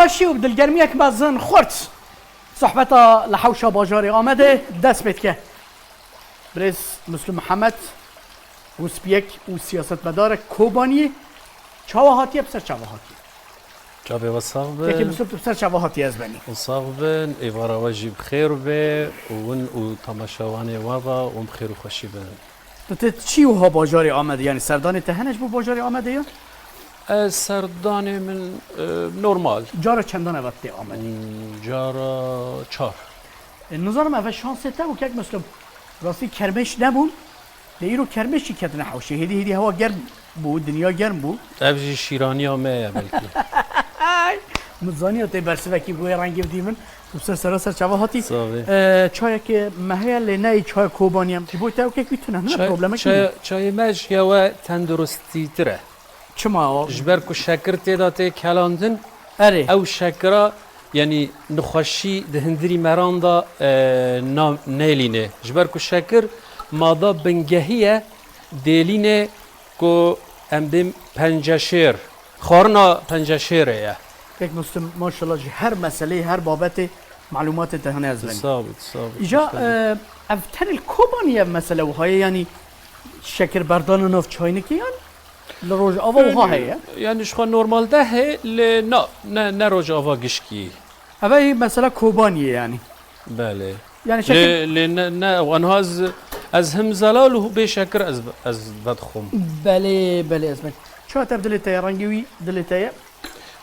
باشی و دلگرمی یک مزن خورد صحبتا لحوشا باجاری آمده دست بید که برز مسلم محمد وسپیک و سیاست مدار کوبانی چاوهاتی بسر چاوهاتی جابه وصاغبن یکی مسلم بسر چاوهاتی از بنی وصاغبن ایوارا واجب خیر به ون و تماشاوان وابا و بخیر و خوشی بن تو چی وها باجاری آمده یعنی سردان تهنش بو باجاری آمده یا سردان من نورمال جارا چندان وقتی آمده جارا 4 نظرم اول شانس تا و که مسلم راستی کرمش نبود لیرو کرمشی که نحوشه هدی هوا گرم بود دنیا گرم بود ابجی شیرانی ها میه بلکی مزانی تی برسه کی بوی رنگی بدیمن تو سر چاوهاتی صافی چای که محل نه چای کوبانی هم بو تا که میتونه نه پروبلم کی چای مج یا تندرستی تره چما جبر کو شکر تیداته کلاندن اره او شکرا یعنی نخوشی دهندری مراندا نیلینه جبر کو شکر مادا بنگهیه دلینه کو ام بیم پنجشیر خورنا پنجشیره یا یک مسلم ماشاءالله هر مسئله هر بابت معلومات دهنه از بنی ثابت ایجا افتر الكوباني مسألة وهاي يعني شكر بردان نوف چاينكي يعني لروج آوا وها هي يعني شخوا نورمال ده هي نه روج آوا گشکی هذا هي مسألة كوبانية يعني بله يعني شكل نه وانها از هم زلاله بشكر از بدخم بله اسمك شو تبدلتها رنجوي دلتها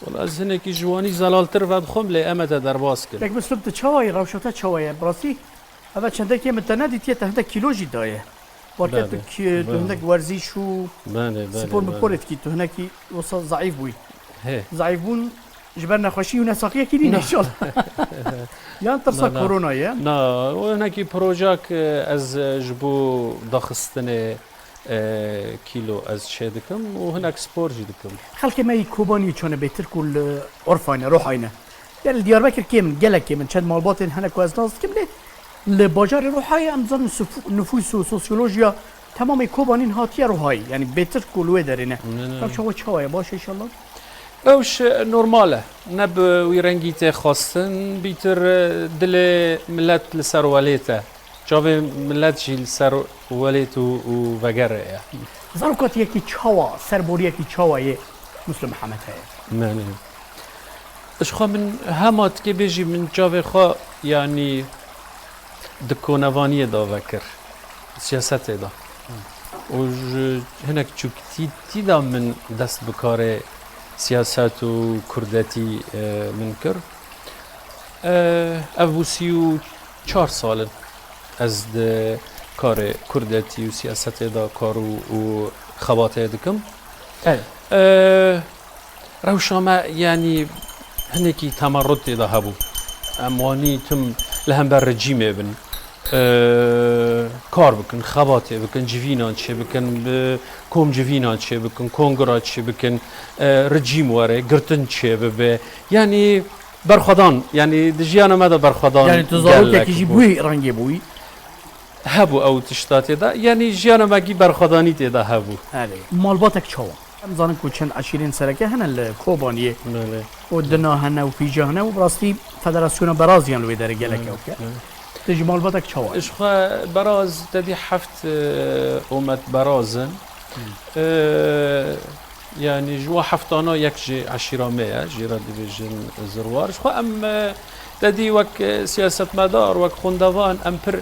والله از هنکی جوانی زلالتر بدخم لی امت در باز کرد لك مسلم تشاوي روشتا تشاوي براسي هذا چنده که متنادي تيه تهنده كيلوجي دايه وركت كي تهنده ورزيش و سپور مپورت کی تو هنکی وصل ضعيف بوي ضعيف بون جبرنا خوشي و نساقيه كيدين ان شاء الله يعني ترسا كورونا يا نا و هنکی پروژاک از جبو داخستن کیلو از چه دکم و هناك سپور جي دکم خلك ما يكوباني چونه بيتر كل عرفاينه روحاينه يعني دياربكر كيم جلك كيم شد مالبات هنا كواز ناس كيم لباجار روحاي امزان نفوس و سوسيولوجيا تمام كوبانين هاتيه روحاي يعني بيتر كل درينه شو شويه باش ان شاء الله اوش نورماله نب ويرنجيته خاصن بيتر دل ملت لسرواليته جاوه ملت جيل سرواليت و وگره زاركات يكي تشاوا سربوري يكي تشاوا مسلم محمد هي معنی اشخا من همات که بيجي من جاوه خا يعني دكونوانيه دا وكر سياسته دا و هناك چوكتي دا من دست بكار سياسات و كردتي من كر ابو 34 سال از کار کردتی و سیاست دا کارو و خواته دکم روشامه یعنی هنکی تمرد دا هبو اموانی تم لهم بر رجیمه بن کار بکن خواته بکن جوینان چه بکن کوم جوینان چه بکن کنگرات چه بکن رجیم واره گرتن چه ببه یعنی برخدان یعنی دجیان ماذا برخدان يعني تظاهر كي بوي رنگي بوي هبو او تشتاتي دا يعني جيانا ماگي برخداني تدا هبو مالباتك چوا مزانم کو چند 20 سرکه هن الكوبانيه ودنا هن و فيجا هن و براستي فدراسيون برازيان لو داره گلك اوكي تجي مالباتك چوا اشخا براز تدي حفت اومت برازن يعني جو حفتانا یک جي عشيرامه جيرا ديفيجن زروار شخو ام تدي وك سياسة مدار وك خوندوان ام پر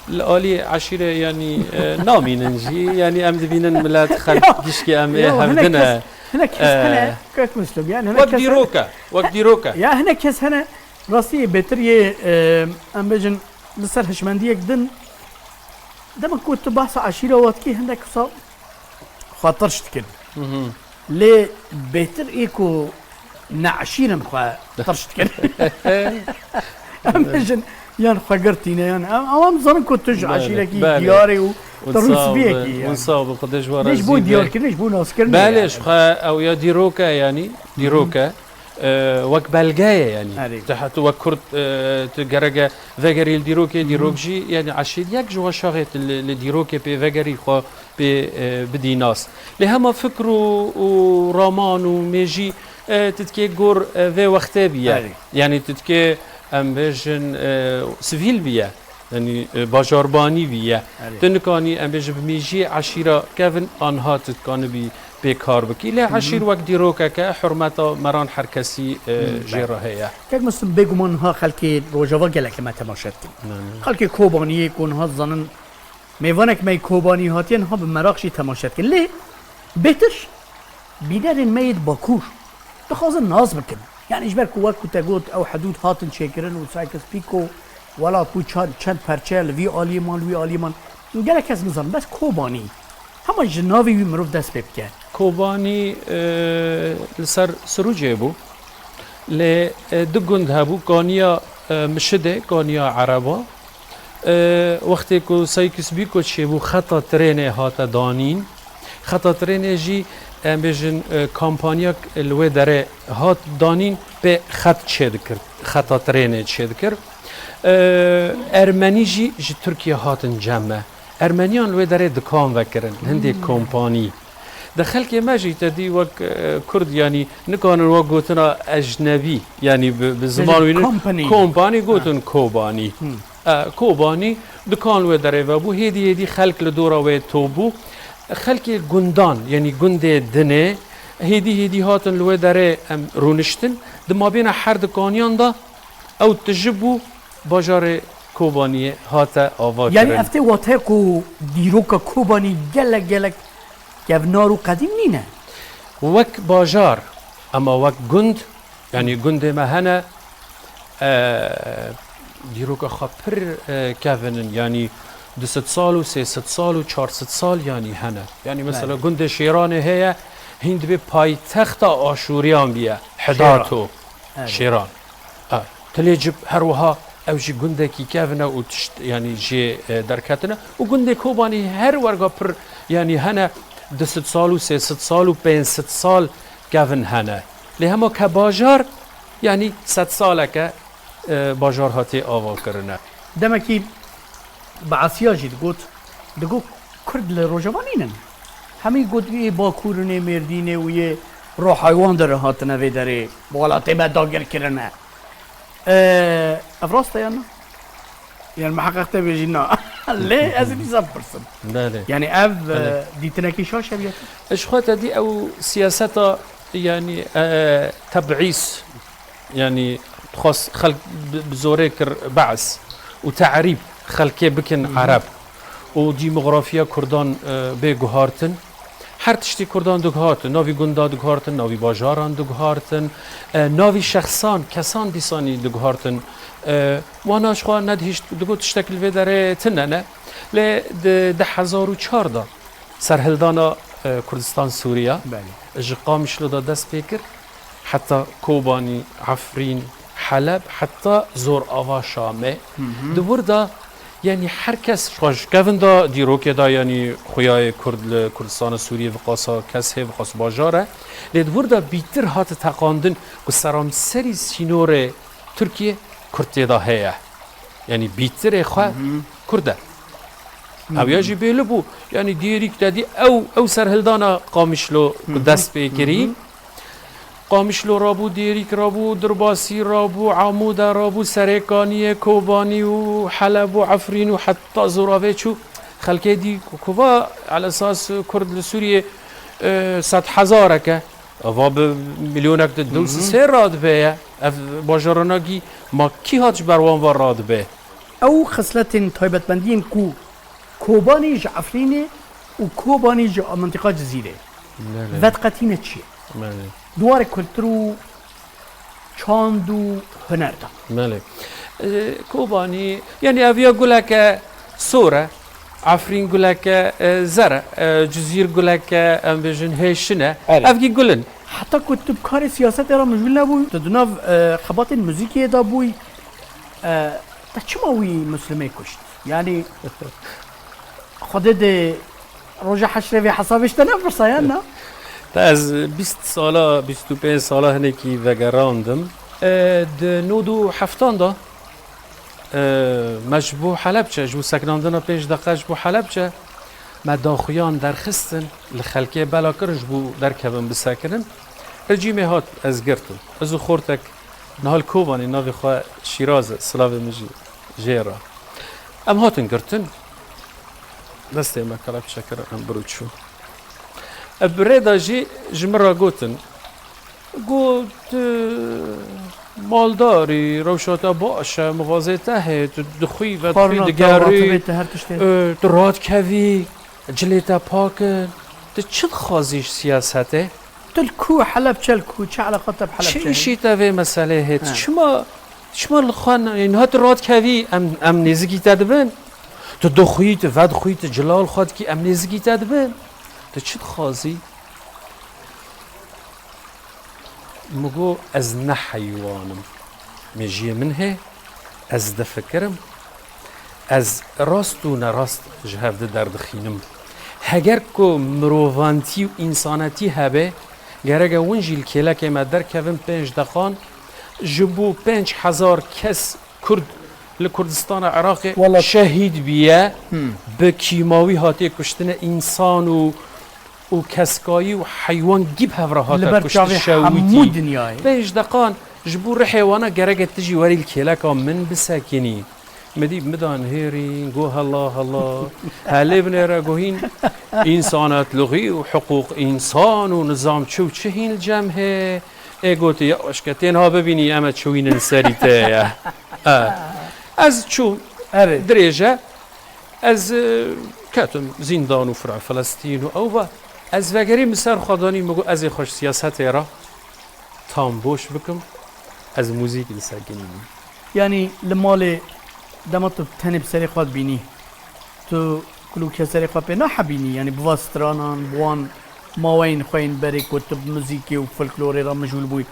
الالي عشيره يعني نامي ننجي يعني ام دبينن ملات خلق جشكي ام هفدنا هنا كيس هنا كيف مسلم يعني هنا وك ديروكا يا هنا كيس هنا راسي بتري ام بجن لسر هشمنديك دن دم كنت بحث عشيره واتكي هناك خاطرش كده ليه بيتر ايكو نعشينا مخا طرشت كده امجن يان خقرتينا يان اوام زمان كنت تج عشيركي دياري وتروس بيكي ونصاب قداش ورا ليش بو ديار كده ليش بو ناس كده معلش او يا ديروكا يعني ديروكا وەک بەلگایە ینی هەرێ. تحت وەک کورد گەرەگە ڤەگەری دیرۆکێ دیرۆکژی یعنی عشیر یەک ژوە شاغێت لە دیرۆکێ پێ ڤەگەری خۆ پێ بدی ناس لێ هەمە فکر و ڕامان و مێژی تتکێ گۆر vê wextê biye yani titke em bêjin sivîl biye yani bajarbanî biye tu nikanî em bêjin bi mêjiyê eşîra kevin anha tu dikanî bî pêkar bikî lê eşîr wek dîrokeke hurmeta meran her kesî jê re heye کەک مستم بێگومان ها خەلکێ ڕۆژەوە gelekeme temaşet kin خەلکێ کۆبانiyê کۆن ها zanin mêvanek me کۆبانî hatiyen ha bi meraqşî temaşet kin lê bêtir bînerên me yê Bakur dixwazin naz bikin yani ji ber ku wek ku te got ew hedûd hatin çêkirin û saykes pîko wela ku çend perçe li vî aliyê li wî aliyê gelek kes nizanin bes kôbanî hema ji navê wî mirov dest pê bike کۆبانی li ser Sirûcê bû lê du gund hebû ganiya mişidê ganiya Ereba wextê ku Saykis Pîko çêbû xeta trênê hate danîn xeta trênê jî em bêjin kampanyak li wê derê hat danîn pê xet çê dikir xeta trênê çê dikir Ermenî jî ji Tirkiye hatin cem me Ermeniyan li wê derê dikan vekirin hindê kompanî د خلکê me jî te dî wek Kurd yanî nikanin wek gotina ejnebî yanî bi ziman wî kompanî gotin kobanî kobanî dikan wê derê ve bû hêdî hêdî xelk li dora wê tobû xelkê gundan yanî gundê dinê hêdî hêdî hatin li wê derê em rûniştin di mabêna her dikaniyan da ew tiji bû bajarê kobaniyê hate ava yani ev tê wate ku dîroka kobanî gelek gevnar û qedîm nîne wek bajar ama wek gund yani gundê me hene dîroka xwe pir kevinin yani 200 sal û 300 sal û 400 sal yanî hene yani mesela gundê Şêranê heye hîn dibe paytexta aşûriyan biye Hidato Şêran tilê cib her wiha ew jî gundekî kevine û tişt yani jê derketine û gundê Kobanî her werga pir yani hene 200 sal û 300 sal û 500 sal kevin hene lê hema ke bajar yani 100 saleke bajar hatê ava kirine demekî bi Asya jî digot Kurd li Rojava nînin hemî got wê Bakurê Mêrdînê û yê rohaywan de re hatine vê derê welatê me dagir kirine ev rast e yana yani meheqeq te bêjî na lê ez ê dîsa bipirsim yani ev dîtinekî şaş heviyet ji xwe te dî ew siyaseta yani tebîs yani dixwast xelk bi zorê kir be'z û te'rîb xelkê bikin Ereb û dîmografiya Kurdan bê guhartin her tiştî Kurdan diguhartin navî gunda diguhartin navî bajaran diguhartin navî şexsan kesan dîsanî diguhartin wana ji xwe nedihîşt digot tiştek li vê derê tune ne lê di 2004 da serhildana Kurdistan Sûriya ji Qamişlo da dest pê kir heta Kobanî Efrîn Heleb heta zor ava Şamê di wir da yani herkes xweş kevin da dîrokê da yani xuyayê Kurd li Kurdistana Sûriyê viqasa kes hê viqas bajar e lê di wir da bîtir hate teqandin ku seramserî sînorê Tirkiye Kurtê da heye yani bîtirê xwe Kurd e ew ya jî bêli bû yani dîrîk te dî ew serhildana Qamişlo dest pê kirî Qamişlo rabû dêrîk rabû Dirbasî rabû Amûda rabû Serêkaniyê Kobanî û Heleb û Efrîn û heta zoravê çû xelkê dî kuva ala esas Kurd li Sûriyê 100,000 e ava bi milyonek de 2 radibe ye ev bajaranagî ma kî hat ji ber wan ve radibe ew xisletên taybetmendiyên ku Kobanî ji Efrînê û Kobanî ji mintiqa Cizîrê vedqetîne çi ye duwarê kultur û çand û huner da Kobanî yani ev ya guleke sor e Efrîn guleke zer e Cizîr guleke em bêjin hêşin e evgî gulin heta ku tu bi karê siyasetê re mijûl nebûyî tu di nav xebatên muzîkiyê de bûyî te çima wî Muslimê kuşt yani Xwedê de roja heşrê vê hesabê te nepirsa yan na تا از 20 سالا 25 سالا هنکی وگراندم د نودو هفتان دا مجبو حلبچه جو سکناندنا 5 دقیقه جبو حلبچه ما داخویان درخستن لخلکه بلا کرش بو در کبن بسکنن رجیم هات از گرتم ازو خورتک نهال کوبانی ناوی خواه شیراز سلاوی مجی جیرا ام هاتن گرتن دسته ما کلاب شکر ام برود شو بريدا جي جمرة قوتن قلت مالداري روشاتا باشا مغازيته تدخوي ودخوي دقاري درات كوي جليتا باكن تشد خازيش سياسته تلكو حلب تشلكو چه علاقته بحلب چه ایشی تاوی مسئله هست شما الخوان این ها درات كوي ام نزگی تدبن تدخوي تفدخوي تجلال خاد كي ام نزگی تدبن تشد خازي مگو از نه حیوانم میجی منه از دفکرم از راست و نراست جهفده دردخینم هگر کو مروانتی و انسانتی هبه گرگه ونجیل کلا که ما در کفن 5 دقان جبو 5000 کس کرد لکردستان عراق شهید بیه به کیماوی هاتی کشتن انسان و کسکایی و حیوان گیب هفره هاتا کشت شویتی 5 دقان جبور حیوانا گرگه تجی وری الکلکا من بساکنی مدی مدان هیرین گو الله هلی بنیره گوهین انسانات لغی و حقوق انسان و نظام چه هین الجمعه گوتی یا اشکتین ها ببینی اما چوین انسریته از چون دریجه از کتم زندان و فرع فلسطین و او از وگری مسر خدانی مگو از خوش سیاست را تامبوش بکم از موزیک لساکنیم یعنی لمال دمت تنب سری خود بینی تو کلو کسری خود به نحبینی یعنی بواسترانان بوان ماوین خوین بری کتب موزیکی و فلکلوری را مجهول بوی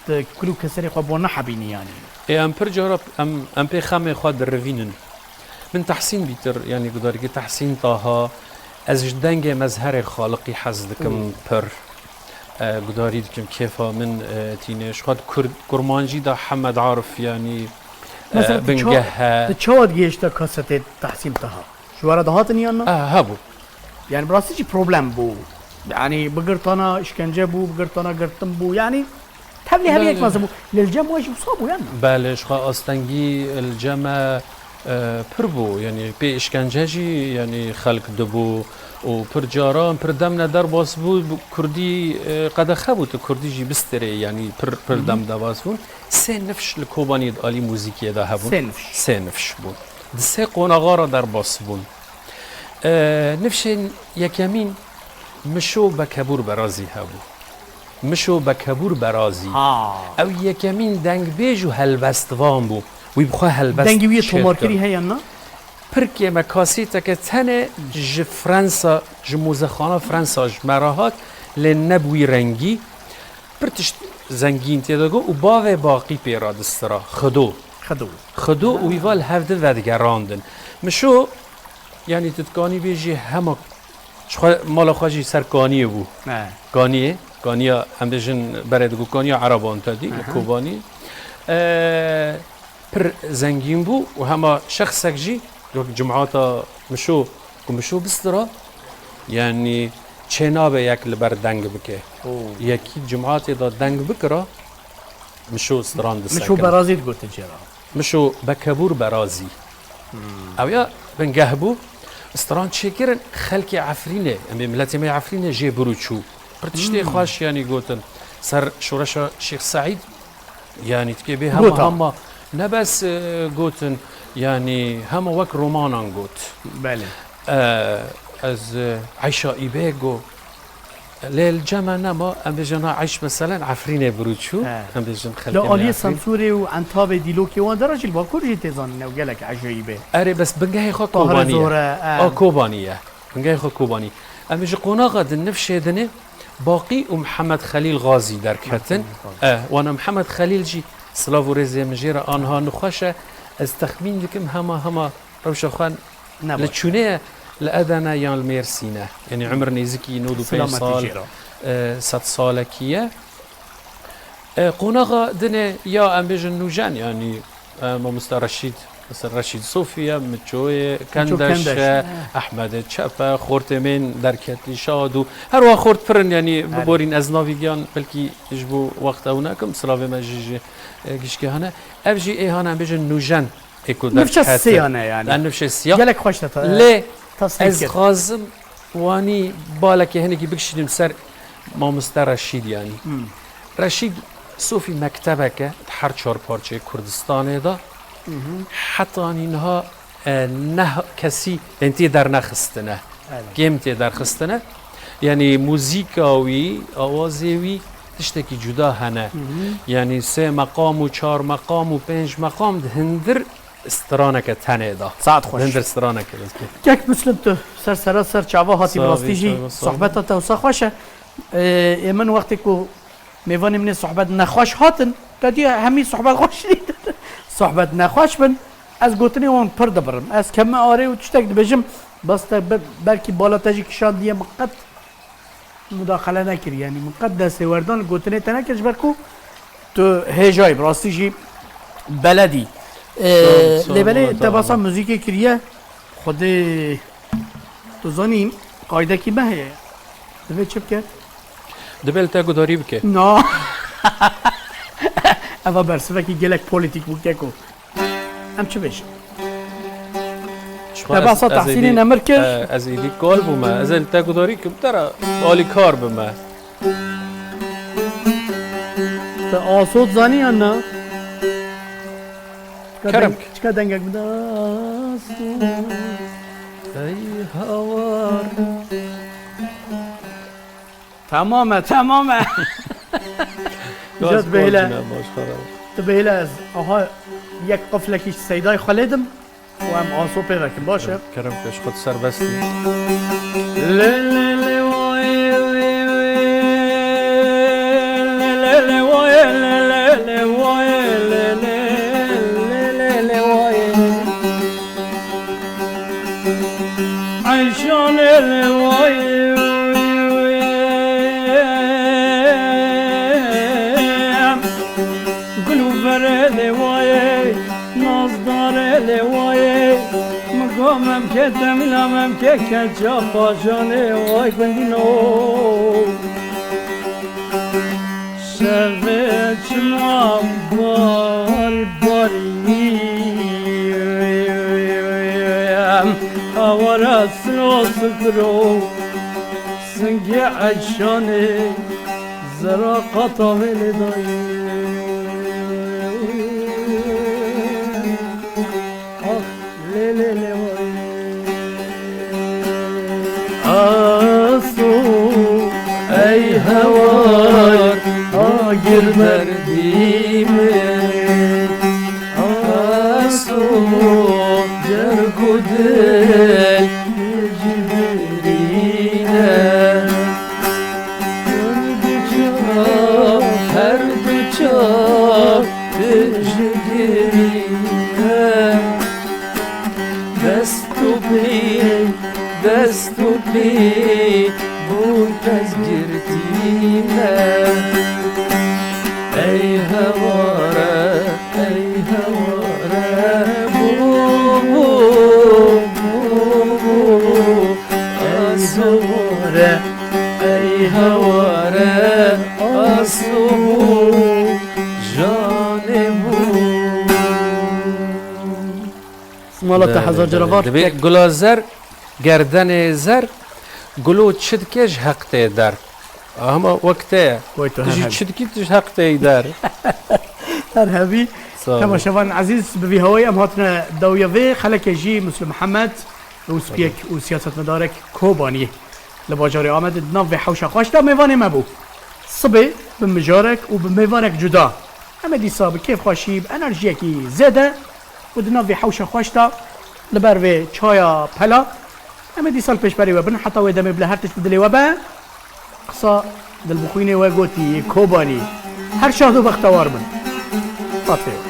تو کلو کسری خود بوان نحبینی یعنی ام پر جارب ام پی خم خود در روینن من تحسین بیتر یعنی گداری که تحسین تاها از دنگ مظهر خالقی حزدکم پر گداری دکم کیفا من تینش خود کرمانجی دا حمد عارف یعنی بنجهها تشود جيشتا كاسة تحسين تها شو ورا هاتني أنا؟ هبو يعني براسي شي بروبلم بو يعني بقرطنا إشكنجة بو بقرطنا قرطن بو يعني تبلي هبيك ما زبو للجمع واجب صابو يعني بلش خا أستنجي الجمع پربو يعني بي إشكنجة جي يعني خلق دبو و پر جاران پر دم ندار باس بود کردی قد خبوت کردی جی بستری یعنی پر دم دواس بود سه نفش لکوبانی عالی موزیکی ده هبون سه نفش بود سه قناغا را در باس بود نفش یکمین مشو بکبور برازی هبو مشو بکبور برازی او یکمین دنگ بیجو هلبستوان بود وی بخواه هلبست دنگی وی تومارکری هیا نه پرکی مکاسیتا که تنه ج فرانسا ج موزخانه فرانسا ج مراهات لنبوی رنگی پرتش زنگین تیدگو و باوی باقی پیرا دسترا خدو و ویوال هفته ودگراندن مشو یعنی تتکانی بیجی همه مالا خواجی سر کانیه بو کانیه هم دیجن بردگو کانیه عربان تدی کوبانی پر زنگین بو و همه شخصک جی جمعاتا مشو بسترا يعني چنابه یک لبر دنگ بکه یکی جمعاتی دا دنگ بکرا مشو استران دسکن مشو برازی گوته جرا مشو بکبور برازی او یا بنگهبو استران چکرن خلق عفرینه امی ملتی می عفرینه جی بروچو پرتشتی خواش يعني گوتن سر شورش شیخ سعید يعني تکیبه همه نبس گوتن يعني هم وك رومانان قوت بله از عيشة إيبيغو للجمع نما أم بجنا عيش مثلا عفرين بروتشو أم بجن خلق لا آلية سمسوري وعن طاب ديلوكي وان درج الباكور جي تيزان نو قالك عجيبه أري بس بنجاي خو كوبانية كوبانية بنجاي خو كوباني أم بجي قناغة النفش دني باقي ومحمد خليل غازي در كتن وانا محمد خليل جي سلاف ورزي مجيرة آنها نخوشه از تخمین دکم همه روشخان لچونه لأدنا يان الميرسينة يعني عمر نيزكي نودو 5 سال صد سالکیه قوناغا دنه یا ام بیجن نوجن یعنی مامستا رشید مثلا رشید صوفیه مجوی کندش احمد چپه خورتمین درکتی شادو هر وقت خورت پرن یعنی ببورین از ناویگیان بلکی جبو وقت اونا کم سلاوی مجیجی گیشگی هنه افجی ای هنه بیجن نوجن اکو در نفش سیانه يعني نفش سیا جالك خوش لی از خازم وانی بالا که هنگی بکشیدیم سر مامستا رشید یعنی رشید صوفی مکتبه که هر چهار پارچه کردستانه دا حتی اینها نه کسی انتی در نخستنه گیم تی در خستنه یعنی موزیکاوی آوازیوی تشتکی جدا هنه یعنی 3 مقام و 4 مقام و 5 مقام هندر استرانه که تنه دا ساعت خوش هندر استرانه که كيك مسلم تو سر چاوا هاتی براستیجی صحبت تا وسا خوشه من وقتی کو میوانی من صحبت نخوش هاتن کدی همین صحبت خوش نید صحبت نخوش بن از گوتنی اون پر دبرم از کم آره و چتک بجم بس بلکی بالا تاجی کشان دیه مقد مداخله نکری یعنی مقد دست وردان گوتنی تنکش برکو تو هجای براستیجی بلدی لیبله تباسا موزیک کریه خود تو زنیم قاعده کی مهیه دوی چه بکرد؟ دبل تا گداری بکه نه اما برسه که گلک پولیتیک بکه کو هم چه بشه تباسا تحسینی نمر کرد از ایدی کال بومه از تا گداری کم ترا بالی کار بومه تا آسود زنی یا نه؟ کرم چکا دنگک بده آسود ای هوار تمامه جد بهله تو بهله از آها یک قفلکیش سیدای خالیدم و هم آسو پیدا کن باشه کرم کش خود سر بستی مم که دمیلم که کجا پاجانه وای بندینو شبه چمام بال بالی آوارا سنو سکرو سنگی عشانه زرا قطع دایی ای هوار آگر مردیمه آسو جرگ و دل جبرینه هر دو چا جگرینه دست و پی بود از گردینه ای هواره بو آسواره ای هواره آسو جانه بو مالات هزار جرابات گلازر گردن زر گلو چدکش حق در اما وقته تجي چدکی تج حق در هر هبی تماشاوان عزیز بوی هوای ام هاتنا دویوی خلک جی مسلم محمد وسبيك وسياسة مدارك كوباني لباجاري آمد ناف حوشة خاشتا ميواني مبو صبي بمجارك وبميوانك جدا اما دي صاب كيف خاشيب انرجيكي زيادة ودناف حوشة خاشتا لبروي چايا پلا اما دي سال پیش بری وبن حتى ويدم بلا هرتش بدلي وبا قصا دل بخويني وقوتي كوباني هر شهدو بختوار من فاتحه